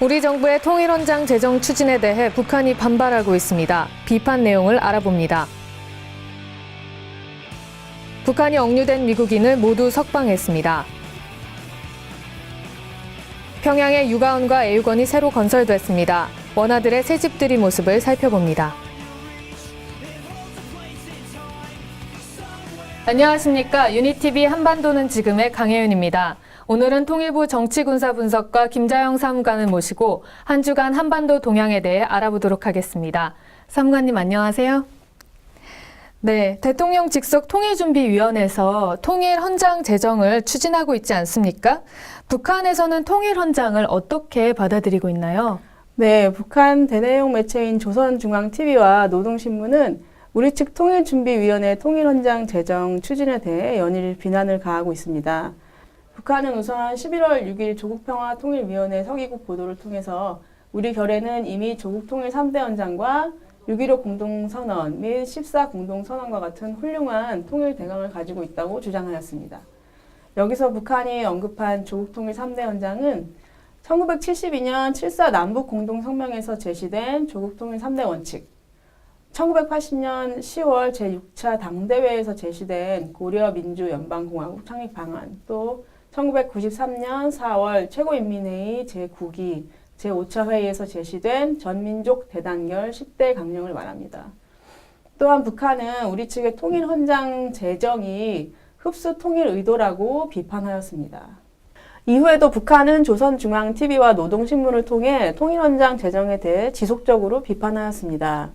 우리 정부의 통일헌장 제정 추진에 대해 북한이 반발하고 있습니다. 비판 내용을 알아봅니다. 북한이 억류된 미국인을 모두 석방했습니다. 평양에 육아원과 애육원이 새로 건설됐습니다. 원아들의 새집들이 모습을 살펴봅니다. 안녕하십니까. 유니티비 한반도는 지금의 강혜윤입니다. 오늘은 통일부 정치군사분석가 김자영 사무관을 모시고 한 주간 한반도 동향에 대해 알아보도록 하겠습니다. 사무관님 안녕하세요. 네, 대통령 직속 통일준비위원회에서 통일헌장 제정을 추진하고 있지 않습니까? 북한에서는 통일헌장을 어떻게 받아들이고 있나요? 네, 북한 대내용 매체인 조선중앙TV와 노동신문은 우리 측 통일준비위원회 통일헌장 제정 추진에 대해 연일 비난을 가하고 있습니다. 북한은 우선 11월 6일 조국평화통일위원회 서기국 보도를 통해서 우리 결에는 이미 조국통일 3대 헌장과 6.15 공동선언 및 14 공동선언과 같은 훌륭한 통일 대강을 가지고 있다고 주장하였습니다. 여기서 북한이 언급한 조국통일 3대 헌장은 1972년 7.4 남북공동성명에서 제시된 조국통일 3대 원칙, 1980년 10월 제6차 당대회에서 제시된 고려민주연방공화국 창립 방안, 또 1993년 4월 최고인민회의 제9기 제5차 회의에서 제시된 전민족 대단결 10대 강령을 말합니다. 또한 북한은 우리 측의 통일헌장 제정이 흡수 통일 의도라고 비판하였습니다. 이후에도 북한은 조선중앙TV와 노동신문을 통해 통일헌장 제정에 대해 지속적으로 비판하였습니다.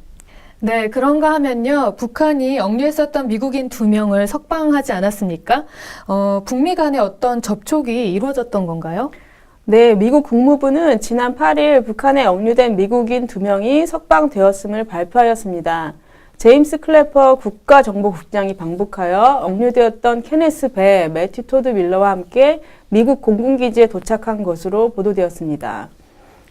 네, 그런가 하면요. 북한이 억류했었던 미국인 2명을 석방하지 않았습니까? 북미 간에 어떤 접촉이 이루어졌던 건가요? 네, 미국 국무부는 지난 8일 북한에 억류된 미국인 2명이 석방되었음을 발표하였습니다. 제임스 클래퍼 국가정보국장이 방북하여 억류되었던 케네스 배, 매튜 토드 밀러와 함께 미국 공군기지에 도착한 것으로 보도되었습니다.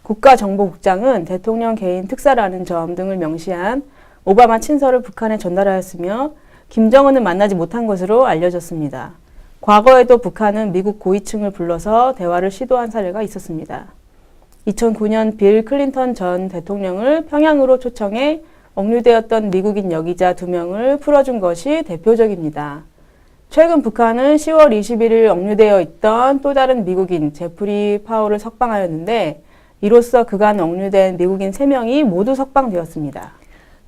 국가정보국장은 대통령 개인 특사라는 점 등을 명시한 오바마 친서를 북한에 전달하였으며 김정은은 만나지 못한 것으로 알려졌습니다. 과거에도 북한은 미국 고위층을 불러서 대화를 시도한 사례가 있었습니다. 2009년 빌 클린턴 전 대통령을 평양으로 초청해 억류되었던 미국인 여기자 2명을 풀어준 것이 대표적입니다. 최근 북한은 10월 21일 억류되어 있던 또 다른 미국인 제프리 파월을 석방하였는데 이로써 그간 억류된 미국인 3명이 모두 석방되었습니다.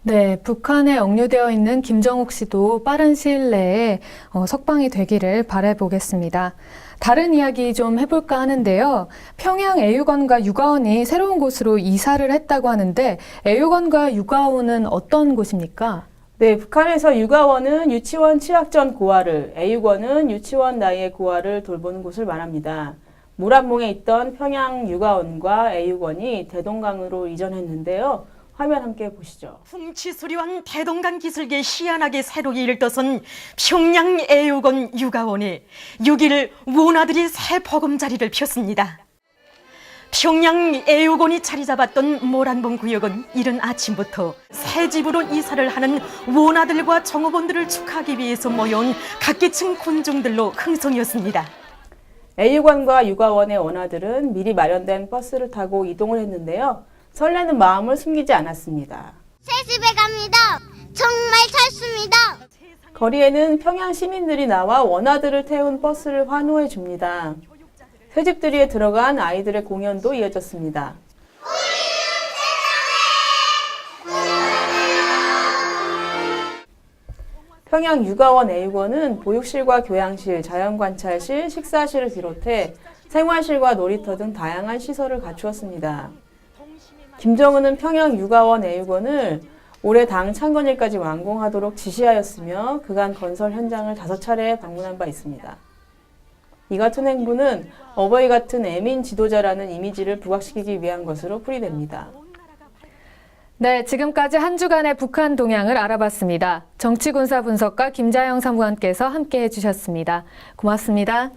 네, 북한에 억류되어 있는 김정욱 씨도 빠른 시일 내에 석방이 되기를 바라보겠습니다. 다른 이야기 좀 해볼까 하는데요. 평양 애육원과 육아원이 새로운 곳으로 이사를 했다고 하는데 애육원과 육아원은 어떤 곳입니까? 네, 북한에서 육아원은 유치원 취학 전 고아를, 애육원은 유치원 나이의 고아를 돌보는 곳을 말합니다. 모란봉에 있던 평양 육아원과 애육원이 대동강으로 이전했는데요. 화면 함께 보시죠. 훔치수리한 대동강 기슭에 희한하게 새롭게 일떠선 평양 애육원 육아원에 6일 원아들이 새 보금자리를 폈습니다. 평양 애육원이 자리 잡았던 모란봉 구역은 이른 아침부터 새 집으로 이사를 하는 원아들과 종업원들을 축하하기 위해서 모여온 각계층 군중들로 흥성이었습니다. 애육원과 육아원의 원아들은 미리 마련된 버스를 타고 이동을 했는데요. 설레는 마음을 숨기지 않았습니다. 새 집에 갑니다. 정말 찰습니다. 거리에는 평양 시민들이 나와 원아들을 태운 버스를 환호해 줍니다. 새집들이에 들어간 아이들의 공연도 이어졌습니다. 평양 육아원 애육원은 보육실과 교양실, 자연관찰실, 식사실을 비롯해 생활실과 놀이터 등 다양한 시설을 갖추었습니다. 김정은은 평양 육아원 애육원을 올해 당 창건일까지 완공하도록 지시하였으며 그간 건설 현장을 5차례 방문한 바 있습니다. 이 같은 행보는 어버이 같은 애민 지도자라는 이미지를 부각시키기 위한 것으로 풀이됩니다. 네, 지금까지 한 주간의 북한 동향을 알아봤습니다. 정치군사 분석가 김자영 사무관께서 함께해 주셨습니다. 고맙습니다.